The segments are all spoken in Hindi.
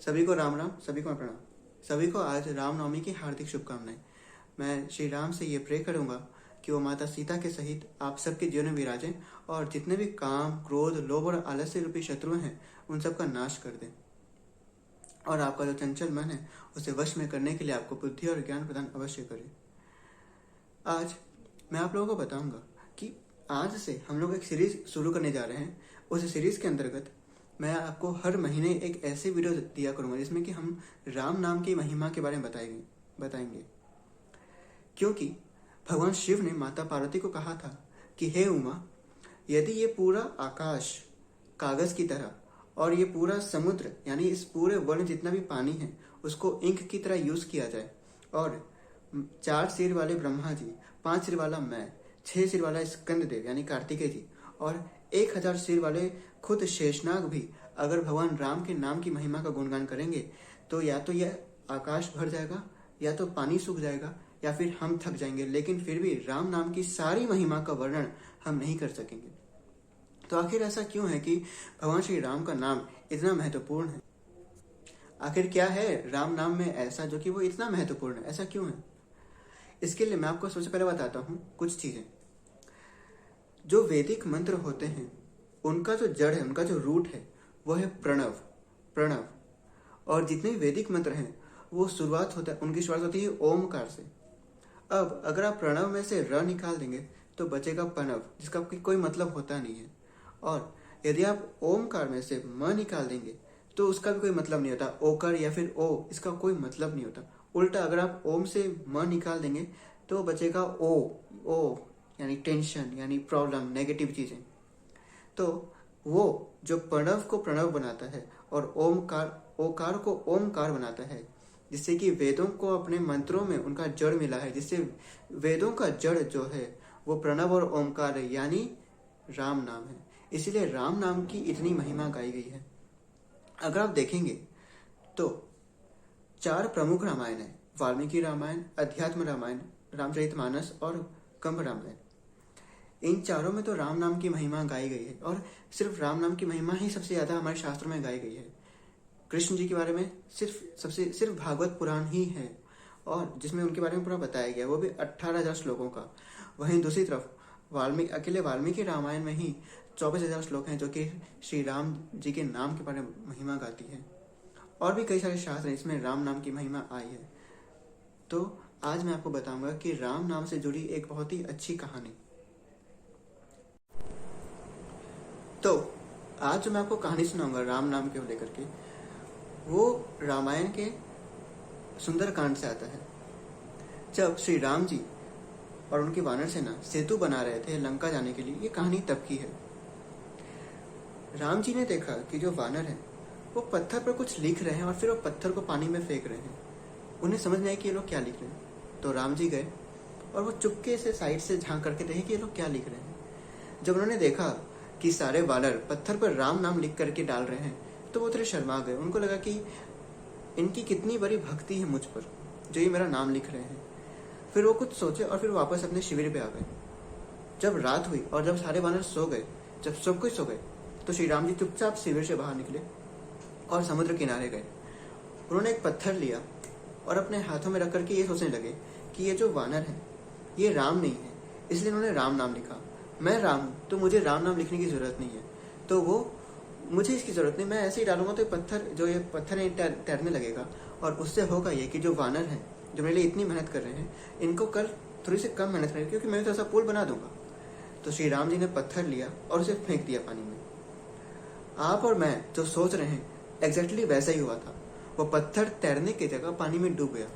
सभी को राम राम, सभी को प्रणाम। सभी को आज रामनवमी की हार्दिक शुभकामनाएं। मैं श्री राम से ये प्रे करूंगा कि वो माता सीता के सहित आप सबके जीवन में विराजें और जितने भी काम, क्रोध, लोभ और आलस्य रूपी शत्रु हैं उन सब का नाश कर दें, और आपका जो चंचल मन है उसे वश में करने के लिए आपको बुद्धि और ज्ञान प्रदान अवश्य करें। आज मैं आप लोगों को बताऊंगा कि आज से हम लोग एक सीरीज शुरू करने जा रहे हैं। उस सीरीज के अंतर्गत मैं आपको हर महीने एक ऐसी वीडियो दिया करूंगा जिसमें कि हम राम नाम की महिमा के बारे में बताएंगे। क्योंकि भगवान शिव ने माता पार्वती को कहा था कि हे उमा, यदि ये पूरा आकाश कागज की तरह और ये पूरा समुद्र यानी इस पूरे वर्ल्ड में जितना भी पानी है उसको इंक की तरह यूज किया जाए, और 4 सिर वाले ब्रह्मा जी, 5 सिर वाला मैं, 6 सिर वाला स्कंद देव यानी कार्तिकेय जी और 1000 सिर वाले खुद शेषनाग भी अगर भगवान राम के नाम की महिमा का गुणगान करेंगे तो या तो यह आकाश भर जाएगा, या तो पानी सूख जाएगा, या फिर हम थक जाएंगे, लेकिन फिर भी राम नाम की सारी महिमा का वर्णन हम नहीं कर सकेंगे। तो आखिर ऐसा क्यों है कि भगवान श्री राम का नाम इतना महत्वपूर्ण है? आखिर क्या है राम नाम में ऐसा जो कि वो इतना महत्वपूर्ण है? ऐसा क्यों है? इसके लिए मैं आपको सबसे पहले बताता हूँ कुछ चीजें। जो वैदिक मंत्र होते हैं उनका जो जड़ है, उनका जो रूट है वो है प्रणव। और जितने भी वैदिक मंत्र हैं वो उनकी शुरुआत होती है ओमकार से। अब अगर आप प्रणव में से र निकाल देंगे तो बचेगा पनव, जिसका कोई मतलब होता नहीं है। और यदि आप ओमकार में से म निकाल देंगे तो उसका भी कोई मतलब नहीं होता। ओकर या फिर ओ, इसका कोई मतलब नहीं होता। उल्टा अगर आप ओम से म निकाल देंगे तो बचेगा ओ यानी टेंशन, यानी प्रॉब्लम, नेगेटिव चीजें। तो वो जो प्रणव को प्रणव बनाता है और ओकार को ओमकार बनाता है, जिससे कि वेदों को अपने मंत्रों में उनका जड़ मिला है, जिससे वेदों का जड़ जो है वो प्रणव और ओमकार है, यानी राम नाम है। इसीलिए राम नाम की इतनी महिमा गाई गई है। अगर आप देखेंगे तो 4 प्रमुख रामायण है: वाल्मीकि रामायण, अध्यात्म रामायण, रामचरितमानस और कंभ रामायण। इन चारों में तो राम नाम की महिमा गाई गई है, और सिर्फ राम नाम की महिमा ही सबसे ज्यादा हमारे शास्त्रों में गाई गई है। कृष्ण जी के बारे में सिर्फ भागवत पुराण ही है, और जिसमें उनके बारे में पूरा बताया गया, वो भी 18,000 श्लोकों का। वहीं दूसरी तरफ अकेले वाल्मीकि रामायण में ही 24,000 श्लोक हैं जो कि श्री राम जी के नाम के बारे में महिमा गाती है। और भी कई सारे शास्त्र हैं इसमें राम नाम की महिमा आई है। तो आज मैं आपको बताऊंगा कि राम नाम से जुड़ी एक बहुत ही अच्छी कहानी। तो आज जो मैं आपको कहानी सुनाऊंगा राम नाम के लेकर के, वो रामायण के सुंदरकांड से आता है। जब श्री राम जी और उनकी वानर सेना सेतु बना रहे थे लंका जाने के लिए, ये कहानी तब की है। राम जी ने देखा कि जो वानर हैं वो पत्थर पर कुछ लिख रहे हैं और फिर वो पत्थर को पानी में फेंक रहे हैं। उन्हें समझ नहीं आया कि ये लोग क्या लिख रहे हैं। तो राम जी गए और वो चुपके से साइड से झांक करके देखे कि ये लोग क्या लिख रहे हैं। जब उन्होंने देखा कि सारे वानर पत्थर पर राम नाम लिख करके डाल रहे हैं तो वो थोड़े शर्मा गए। उनको लगा कि इनकी कितनी बड़ी भक्ति है मुझ पर, जो ये मेरा नाम लिख रहे हैं। फिर वो कुछ सोचे और फिर वापस अपने शिविर पे आ गए। जब रात हुई और जब सारे वानर सो गए, जब सब कुछ सो गए, तो श्री राम जी चुपचाप शिविर से बाहर निकले और समुद्र किनारे गए। उन्होंने एक पत्थर लिया और अपने हाथों में रख करके ये सोचने लगे कि ये जो वानर है ये राम नहीं है, इसलिए उन्होंने राम नाम लिखा। मैं राम हूं तो मुझे राम नाम लिखने की जरूरत नहीं है, तो वो मुझे इसकी जरूरत नहीं, मैं ऐसे ही डालूंगा तो ये पत्थर तैरने लगेगा। और उससे होगा ये कि जो वानर हैं जो मेरे लिए इतनी मेहनत कर रहे हैं, इनको कल थोड़ी सी कम मेहनत करेंगे, क्योंकि मैं तो ऐसा पुल बना दूंगा। तो श्री राम जी ने पत्थर लिया और उसे फेंक दिया पानी में। आप और मैं जो सोच रहे हैं एग्जैक्टली वैसा ही हुआ था। वो पत्थर तैरने की जगह पानी में डूब गया।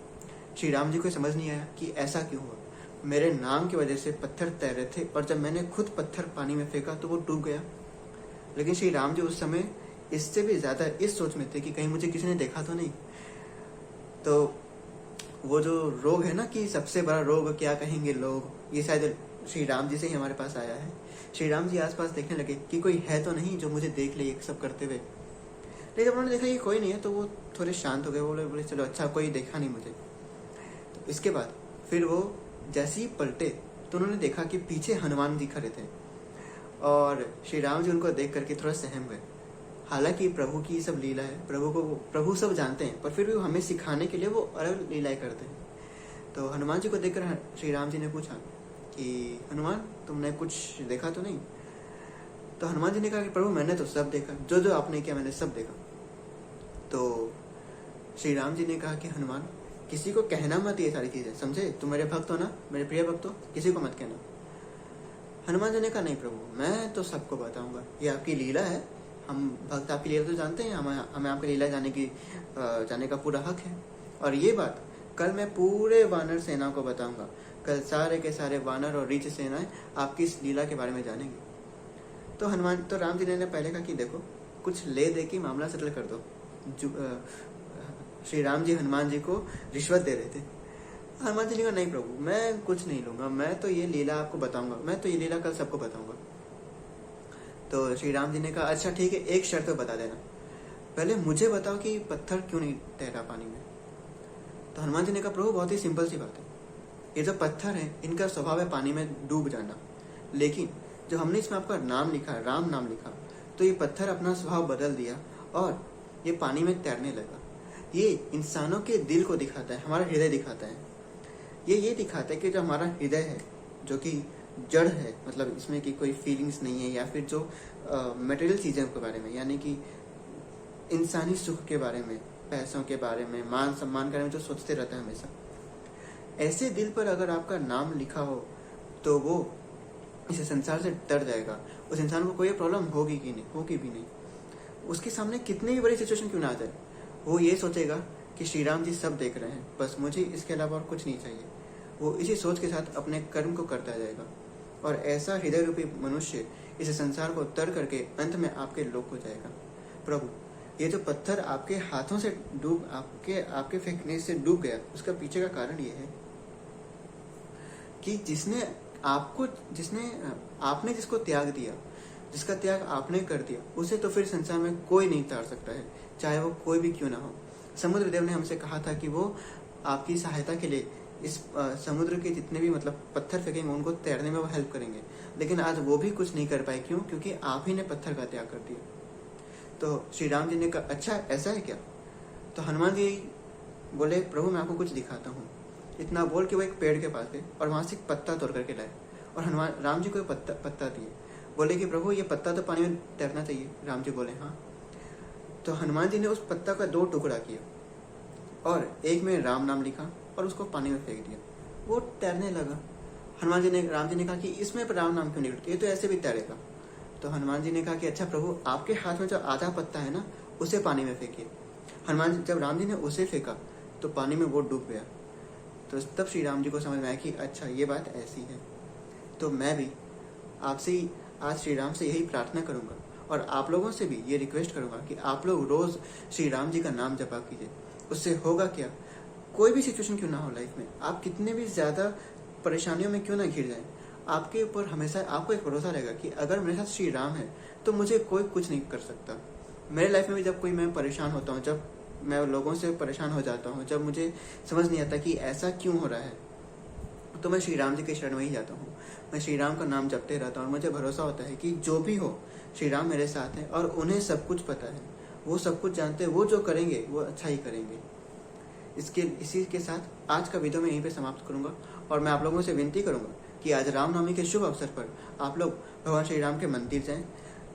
श्री राम जी को समझ नहीं आया कि ऐसा क्यों हुआ। मेरे नाम की वजह से पत्थर तैर रहे थे और जब मैंने खुद पत्थर पानी में फेंका तो वो डूब गया। लेकिन श्री राम जी उस समय इससे भी ज्यादा इस सोच में थे कि कहीं मुझे किसी ने देखा तो नहीं। तो वो जो रोग है ना कि सबसे बड़ा रोग क्या कहेंगे लोग, ये शायद श्री राम जी से ही हमारे पास आया है। श्री राम जी आसपास देखने लगे कि कोई है तो नहीं जो मुझे देख ले ये सब करते हुए। लेकिन जब उन्होंने देखा कि कोई नहीं है तो वो थोड़े शांत हो गए। वो बोले चलो अच्छा कोई देखा नहीं मुझे। तो इसके बाद फिर वो जैसे ही पलटे तो उन्होंने देखा कि पीछे हनुमान जी खड़े थे, और श्री राम जी उनको देख करके थोड़ा सहम गए। हालांकि प्रभु की सब लीला है, प्रभु सब जानते हैं, पर फिर भी हमें सिखाने के लिए वो अलग लीलाएं करते हैं। तो हनुमान जी को देखकर श्री राम जी ने पूछा कि हनुमान, तुमने कुछ देखा तो नहीं? तो हनुमान जी ने कहा कि प्रभु मैंने तो सब देखा, जो जो आपने किया मैंने सब देखा। तो श्री राम जी ने कहा कि हनुमान, किसी को कहना मत ये सारी चीजें, समझे? तुम मेरे भक्त हो ना, मेरे प्रिय भक्त हो, किसी को मत कहना। हनुमान जी ने कहा नहीं प्रभु, मैं तो सबको बताऊंगा, ये आपकी लीला है, हम भक्त आपकी लीला तो जानते हैं, हमें आपकी लीला जाने का पूरा हक है। और ये बात कल मैं पूरे वानर सेना को बताऊंगा, कल सारे के सारे वानर और रीच सेनाएं आपकी इस लीला के बारे में जानेंगे। तो राम जी ने पहले कहा कि देखो, कुछ ले दे के मामला सेटल कर दो। श्री राम जी हनुमान जी को रिश्वत दे रहे थे। हनुमान जी ने कहा नहीं प्रभु, मैं कुछ नहीं लूंगा, मैं तो ये लीला आपको बताऊंगा, मैं तो ये लीला कल सबको बताऊंगा। तो श्री राम जी ने कहा अच्छा ठीक है, एक शर्त तो बता देना, पहले मुझे बताओ कि पत्थर क्यों नहीं तैरा पानी में। तो हनुमान जी ने कहा प्रभु बहुत ही सिंपल सी बात है, ये जो पत्थर है इनका स्वभाव है पानी में डूब जाना, लेकिन जो हमने इसमें आपका नाम लिखा, राम नाम लिखा, तो ये पत्थर अपना स्वभाव बदल दिया और ये पानी में तैरने लगा। ये इंसानों के दिल को दिखाता है, हमारा हृदय दिखाता है। ये दिखाता है कि जो हमारा हृदय है, जो कि जड़ है, मतलब इसमें की कोई फीलिंग्स नहीं है, या फिर जो मटेरियल चीज़ों के बारे में, यानी कि इंसानी सुख के बारे में, पैसों के बारे में, मान सम्मान के बारे में जो सोचते रहता है हमेशा, ऐसे दिल पर अगर आपका नाम लिखा हो तो वो इस संसार से डर जाएगा। उस इंसान को कोई प्रॉब्लम होगी भी नहीं। उसके सामने कितनी भी बड़ी सिचुएशन क्यों ना आ जाए, वो ये सोचेगा कि श्री राम जी सब देख रहे हैं, बस मुझे इसके अलावा और कुछ नहीं चाहिए। वो इसी सोच के साथ अपने कर्म को करता जाएगा, और ऐसा हृदय रूपी मनुष्य इस संसार को तर करके अंत में आपके लोक हो जाएगा। प्रभु, ये जो पत्थर आपके हाथों से आपके फेंकने से डूब गया, उसका पीछे का कारण ये है कि आपने जिसको त्याग दिया, जिसका त्याग आपने कर दिया, उसे तो फिर संसार में कोई नहीं तार सकता है, चाहे वो कोई भी क्यों ना हो। समुद्र देव ने हमसे कहा था कि वो आपकी सहायता के लिए इस समुद्र के जितने भी मतलब पत्थर फेंकेंगे उनको तैरने में वो हेल्प करेंगे, लेकिन आज वो भी कुछ नहीं कर पाए। क्यों? क्योंकि आप ही ने पत्थर का त्याग कर दिया। तो श्री राम जी ने कहा अच्छा ऐसा है क्या? तो हनुमान जी बोले प्रभु मैं आपको कुछ दिखाता हूँ। इतना बोल के वो एक पेड़ के पास गए और वहां से एक पत्ता तोड़ करके लाए और राम जी को पत्ता दिए। बोले कि प्रभु ये पत्ता तो पानी में तैरना चाहिए। राम जी बोले हाँ। तो हनुमान जी ने उस पत्ता का 2 टुकड़ा किया और एक में राम नाम लिखा और उसको पानी में फेंक दिया, वो तैरने लगा। राम जी ने कहा कि इसमें राम नाम क्यों नहीं लिखा, ये तो ऐसे भी तैरेगा। तो हनुमान जी ने कहा कि अच्छा प्रभु आपके हाथ में जो आधा पत्ता है ना, उसे पानी में फेंकिए। जब राम जी ने उसे फेंका तो पानी में वो डूब गया। तो तब श्री राम जी को समझ में आया कि अच्छा ये बात ऐसी है। तो मैं भी आपसे ही आज श्री राम से यही प्रार्थना करूंगा और आप लोगों से भी ये रिक्वेस्ट करूंगा कि आप लोग रोज श्री राम जी का नाम जपा कीजिए। उससे होगा क्या, कोई भी सिचुएशन क्यों ना हो लाइफ में, आप कितने भी ज्यादा परेशानियों में क्यों ना घिर जाएं, आपके ऊपर हमेशा आपको एक भरोसा रहेगा कि अगर मेरे साथ श्री राम है तो मुझे कोई कुछ नहीं कर सकता। मेरे लाइफ में भी जब मैं परेशान होता हूँ, जब मैं लोगों से परेशान हो जाता हूँ, जब मुझे समझ नहीं आता कि ऐसा क्यों हो रहा है, तो मैं श्री राम जी के शरण में ही जाता हूँ। मैं श्री राम का नाम जपते रहता हूँ और मुझे भरोसा होता है कि जो भी हो श्री राम मेरे साथ हैं और उन्हें सब कुछ पता है, वो सब कुछ जानते हैं, वो जो करेंगे वो अच्छा ही करेंगे। इसी के साथ आज का वीडियो मैं यहीं पे समाप्त करूंगा और मैं आप लोगों से विनती करूंगा कि आज रामनवमी के शुभ अवसर पर आप लोग भगवान श्री राम के मंदिर जाएं,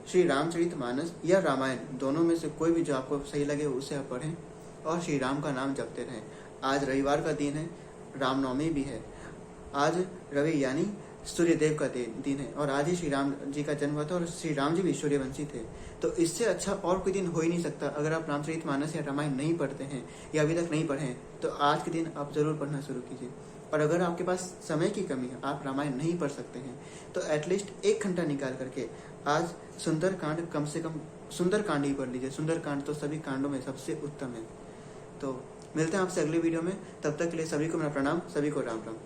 श्री रामचरितमानस या रामायण दोनों में से कोई भी जो आपको सही लगे उसे आप पढ़ें और श्री राम का नाम जपते रहें। आज रविवार का दिन है, रामनवमी भी है, आज रवि यानी सूर्यदेव का दिन है और आज ही श्री राम जी का जन्म हुआ था और श्री राम जी भी सूर्यवंशी थे। तो इससे अच्छा और कोई दिन हो ही नहीं सकता। अगर आप रामचरितमानस या रामायण नहीं पढ़ते हैं या अभी तक नहीं पढ़े हैं तो आज के दिन आप जरूर पढ़ना शुरू कीजिए। और अगर आपके पास समय की कमी है, आप रामायण नहीं पढ़ सकते हैं, तो एटलीस्ट 1 घंटा निकाल करके आज सुंदरकांड, कम से कम सुंदरकांड ही पढ़ लीजिए। सुंदरकांड तो सभी कांडों में सबसे उत्तम है। तो मिलते हैं आपसे अगले वीडियो में, तब तक के लिए सभी को मेरा प्रणाम, सभी को राम राम।